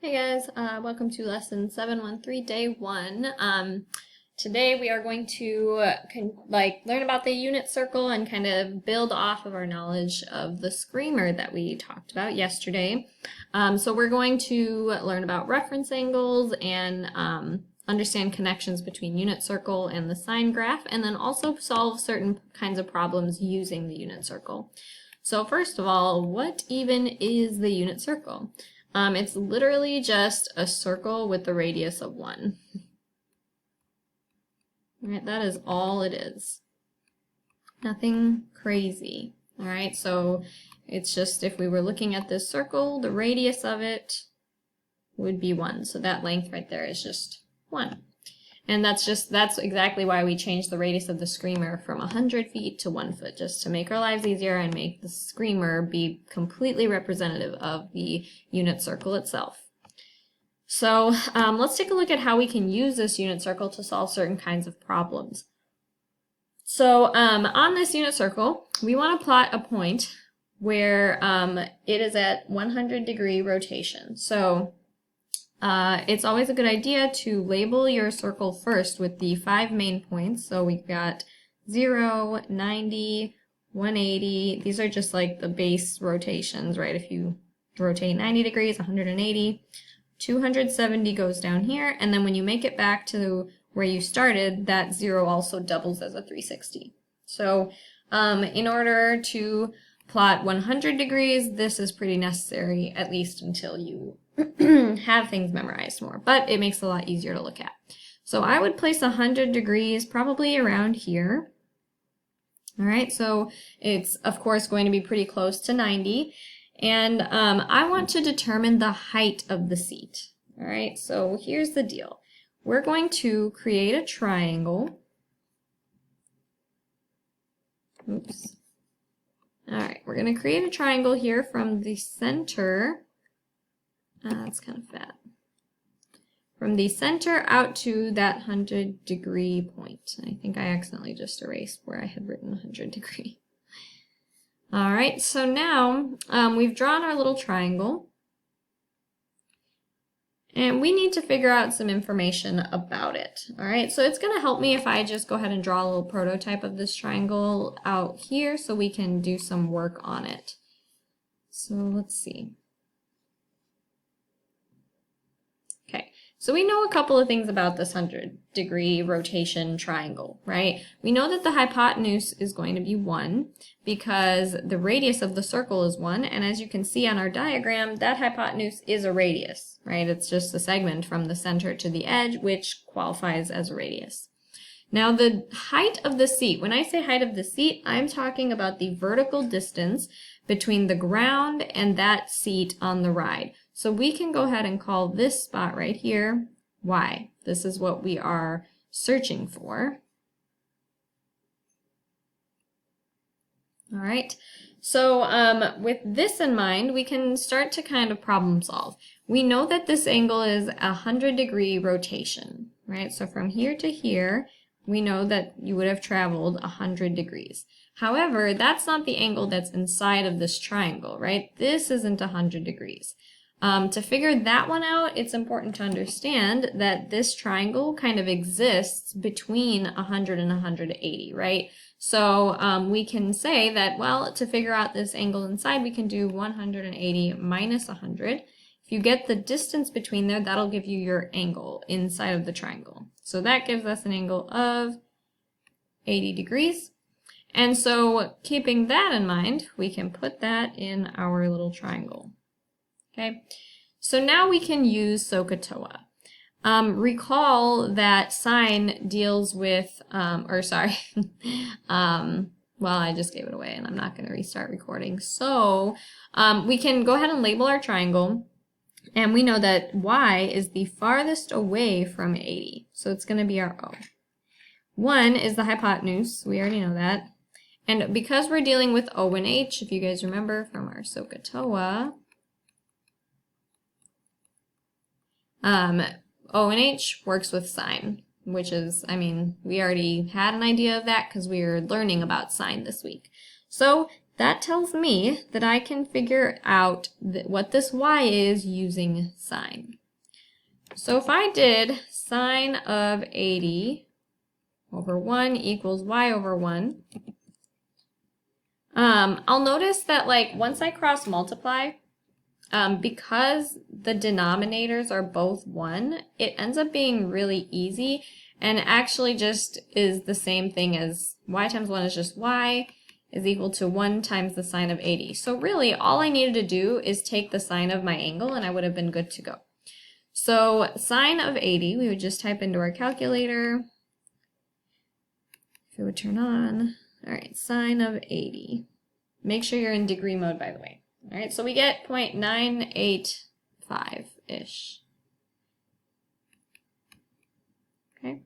Hey guys, welcome to lesson 713, day 1. Today we are going to learn about the unit circle and kind of build off of our knowledge of the screamer that we talked about yesterday. So we're going to learn about reference angles and understand connections between unit circle and the sine graph, and then also solve certain kinds of problems using the unit circle. So first of all, what even is the unit circle? It's literally just a circle with the radius of 1. Alright, that is all it is. Nothing crazy. Alright, so it's just if we were looking at this circle, the radius of it would be 1. So that length right there is just 1. And that's exactly why we changed the radius of the screamer from 100 feet to 1 foot, just to make our lives easier and make the screamer be completely representative of the unit circle itself. So let's take a look at how we can use this unit circle to solve certain kinds of problems. So on this unit circle, we want to plot a point where it is at 100-degree rotation. So it's always a good idea to label your circle first with the 5 main points. So we've got 0, 90, 180. These are just like the base rotations, right? If you rotate 90 degrees, 180, 270 goes down here. And then when you make it back to where you started, that 0 also doubles as a 360. So in order to plot 100 degrees, this is pretty necessary, at least until you have things memorized more, but it makes it a lot easier to look at. So I would place 100 degrees probably around here. All right, so it's of course going to be pretty close to 90, and I want to determine the height of the seat. All right, so here's the deal. We're going to create a triangle. Oops. All right, we're going to create a triangle here from the center. That's kind of fat. From the center out to that 100-degree point. I think I accidentally just erased where I had written 100 degree. All right, so now we've drawn our little triangle. And we need to figure out some information about it. All right, so it's going to help me if I just go ahead and draw a little prototype of this triangle out here so we can do some work on it. So let's see. So we know a couple of things about this 100-degree rotation triangle, right? We know that the hypotenuse is going to be 1 because the radius of the circle is 1, and as you can see on our diagram, that hypotenuse is a radius, right? It's just a segment from the center to the edge, which qualifies as a radius. Now the height of the seat, when I say height of the seat, I'm talking about the vertical distance between the ground and that seat on the ride. So we can go ahead and call this spot right here Y. This is what we are searching for. All right, so with this in mind, we can start to kind of problem solve. We know that this angle is a 100-degree rotation, right? So from here to here, we know that you would have traveled 100 degrees. However, that's not the angle that's inside of this triangle, right? This isn't 100 degrees. To figure that one out, it's important to understand that this triangle kind of exists between 100 and 180, right? So we can say that, well, to figure out this angle inside, we can do 180 minus 100. If you get the distance between there, that'll give you your angle inside of the triangle. So that gives us an angle of 80 degrees. And so keeping that in mind, we can put that in our little triangle. Okay, so now we can use SOHCAHTOA. Recall that sine deals with, well, I just gave it away and I'm not going to restart recording. So we can go ahead and label our triangle, and we know that Y is the farthest away from 80. So it's going to be our O. 1 is the hypotenuse. We already know that. And because we're dealing with O and H, if you guys remember from our SOHCAHTOA, O and H works with sine, which is, I mean, we already had an idea of that because we were learning about sine this week. So that tells me that I can figure out what this y is using sine. So if I did sine of 80 over 1 equals y over 1, I'll notice that like once I cross multiply, because the denominators are both 1, it ends up being really easy and actually just is the same thing as y times 1 is just y is equal to 1 times the sine of 80. So really all I needed to do is take the sine of my angle and I would have been good to go. So sine of 80, we would just type into our calculator. If it would turn on. All right, sine of 80. Make sure you're in degree mode, by the way. All right, so we get 0.985-ish. Okay.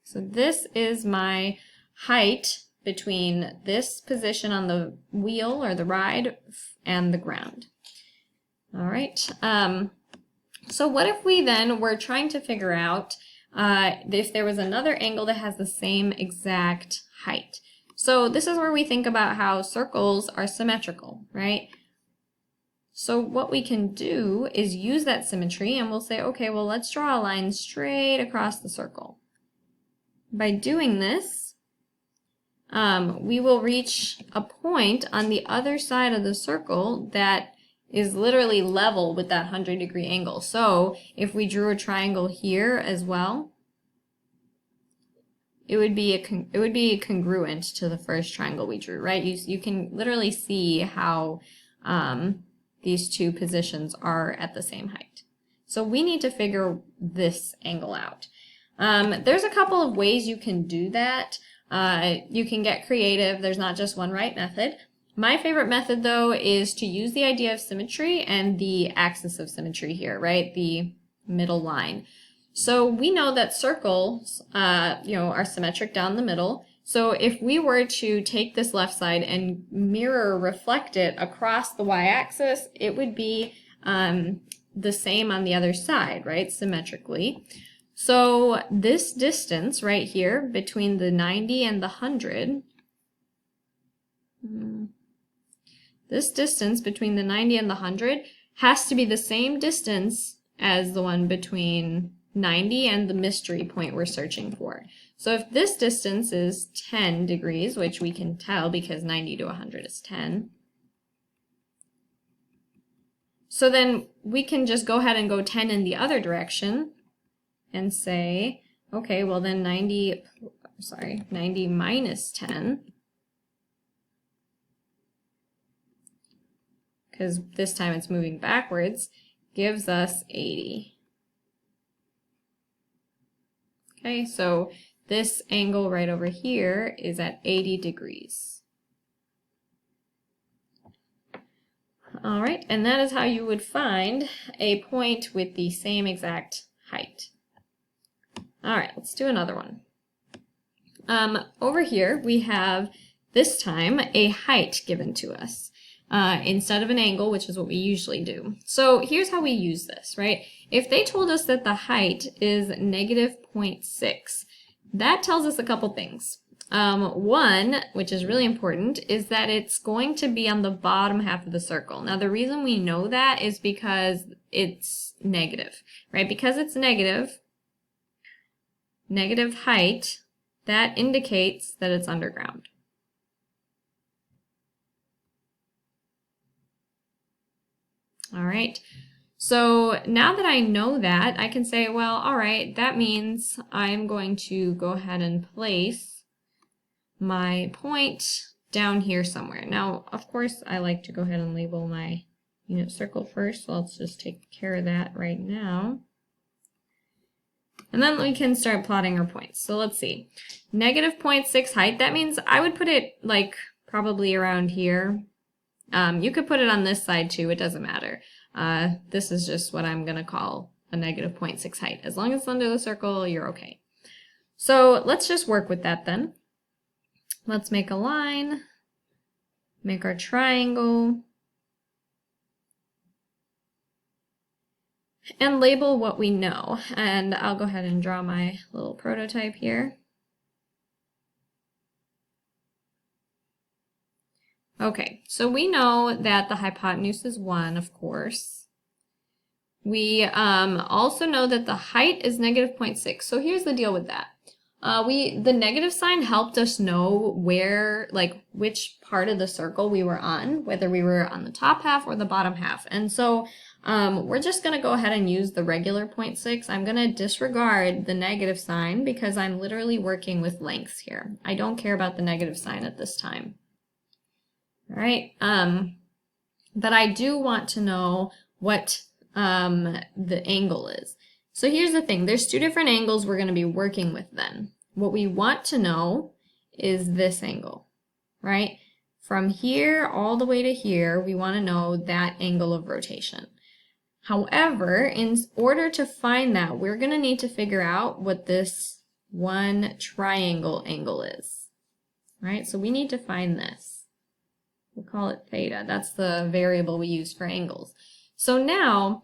So this is my height between this position on the wheel or the ride and the ground. All right. So what if we then were trying to figure out if there was another angle that has the same exact height? So this is where we think about how circles are symmetrical, right? So what we can do is use that symmetry and we'll say, okay, well, let's draw a line straight across the circle. By doing this, we will reach a point on the other side of the circle that is literally level with that 100-degree angle. So if we drew a triangle here as well, it would be congruent to the first triangle we drew, right? You can literally see how these two positions are at the same height. So we need to figure this angle out. There's a couple of ways you can do that. You can get creative. There's not just one right method. My favorite method, though, is to use the idea of symmetry and the axis of symmetry here, right? The middle line. So we know that circles, are symmetric down the middle. So if we were to take this left side and reflect it across the y-axis, it would be the same on the other side, right? Symmetrically. So this distance right here between the 90 and the 100, this distance between the 90 and the 100 has to be the same distance as the one between 90 and the mystery point we're searching for. So if this distance is 10 degrees, which we can tell because 90 to 100 is 10, so then we can just go ahead and go 10 in the other direction and say, okay, well then 90 minus 10, because this time it's moving backwards, gives us 80. Okay, so this angle right over here is at 80 degrees. All right, and that is how you would find a point with the same exact height. All right, let's do another one. Over here, we have, this time, a height given to us instead of an angle, which is what we usually do. So here's how we use this, right? If they told us that the height is negative 0.6, that tells us a couple things. One, which is really important, is that it's going to be on the bottom half of the circle. Now, the reason we know that is because it's negative, right? Because it's negative height, that indicates that it's underground. All right, so now that I know that, I can say, well, all right, that means I'm going to go ahead and place my point down here somewhere. Now, of course, I like to go ahead and label my unit circle first, so let's just take care of that right now. And then we can start plotting our points. So let's see. Negative 0.6 height, that means I would put it like probably around here. You could put it on this side too, it doesn't matter. This is just what I'm gonna call a negative 0.6 height. As long as it's under the circle, you're okay. So let's just work with that then. Let's make a line, make our triangle, and label what we know. And I'll go ahead and draw my little prototype here. Okay, so we know that the hypotenuse is 1, of course. We also know that the height is negative 0.6. So here's the deal with that. The negative sign helped us know where, like, which part of the circle we were on, whether we were on the top half or the bottom half. And so we're just going to go ahead and use the regular 0.6. I'm going to disregard the negative sign because I'm literally working with lengths here. I don't care about the negative sign at this time. All right, but I do want to know what the angle is. So here's the thing, there's two different angles we're going to be working with then. What we want to know is this angle, right? From here all the way to here, we want to know that angle of rotation. However, in order to find that, we're going to need to figure out what this one triangle angle is, right? So we need to find this. We'll call it theta. That's the variable we use for angles. So now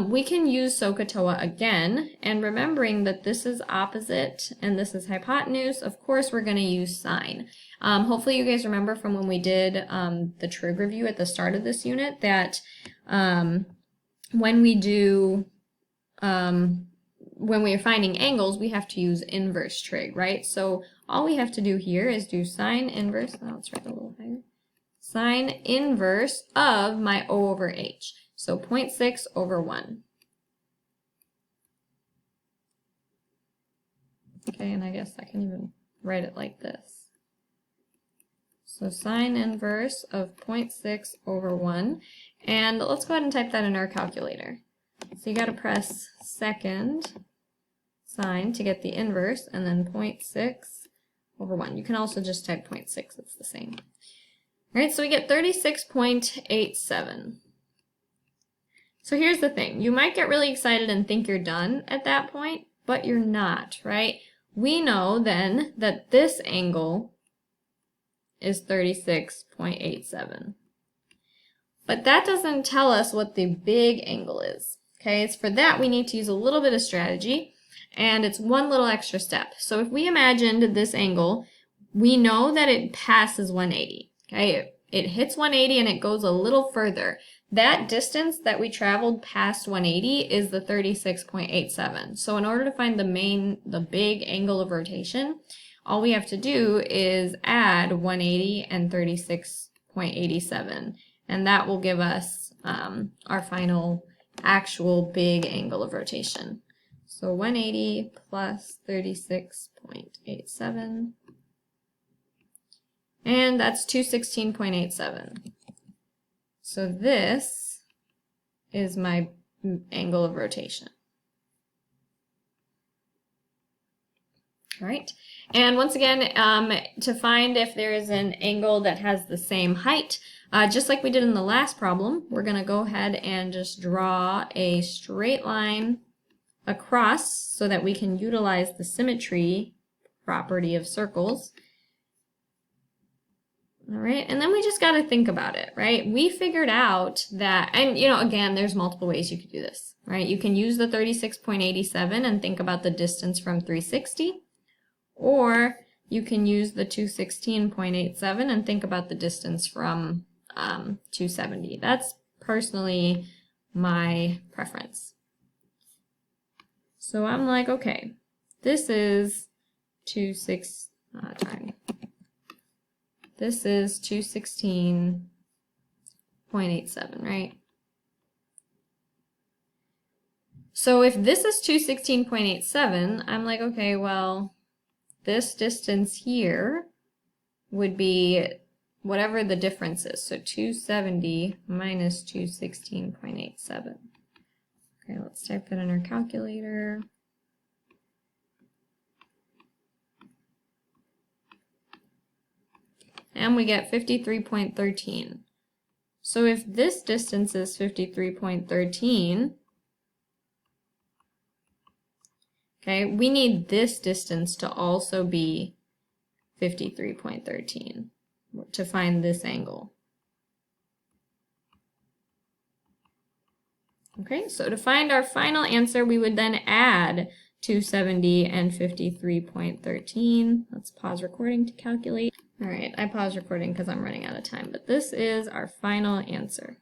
we can use SOHCAHTOA again, and remembering that this is opposite and this is hypotenuse, of course we're going to use sine. Hopefully you guys remember from when we did the trig review at the start of this unit that when we are finding angles, we have to use inverse trig, right? So all we have to do here is do sine inverse, let's write a little higher, sine inverse of my O over H. So 0.6 over 1. Okay, and I guess I can even write it like this. So sine inverse of 0.6 over 1. And let's go ahead and type that in our calculator. So you got to press second sine to get the inverse, and then 0.6 over 1. You can also just type 0.6, it's the same. All right, so we get 36.87. So here's the thing, you might get really excited and think you're done at that point, but you're not, right? We know then that this angle is 36.87. But that doesn't tell us what the big angle is, okay? So for that, we need to use a little bit of strategy, and it's one little extra step. So if we imagined this angle, we know that it passes 180, okay? It hits 180 and it goes a little further. That distance that we traveled past 180 is the 36.87. So in order to find the big angle of rotation, all we have to do is add 180 and 36.87. And that will give us our final actual big angle of rotation. So 180 plus 36.87. And that's 216.87. So this is my angle of rotation. All right, and once again, to find if there is an angle that has the same height, just like we did in the last problem, we're going to go ahead and just draw a straight line across so that we can utilize the symmetry property of circles. All right, and then we just got to think about it, right? We figured out that, and you know, again, there's multiple ways you could do this, right? You can use the 36.87 and think about the distance from 360, or you can use the 216.87 and think about the distance from 270. That's personally my preference. So I'm like, okay, this is 216.87, right? So if this is 216.87, I'm like, okay, well, this distance here would be whatever the difference is. So 270 minus 216.87. Okay, let's type that in our calculator. And we get 53.13. So if this distance is 53.13, okay, we need this distance to also be 53.13 to find this angle. Okay, so to find our final answer, we would then add 270 and 53.13. Let's pause recording to calculate. All right, I paused recording because I'm running out of time, but this is our final answer.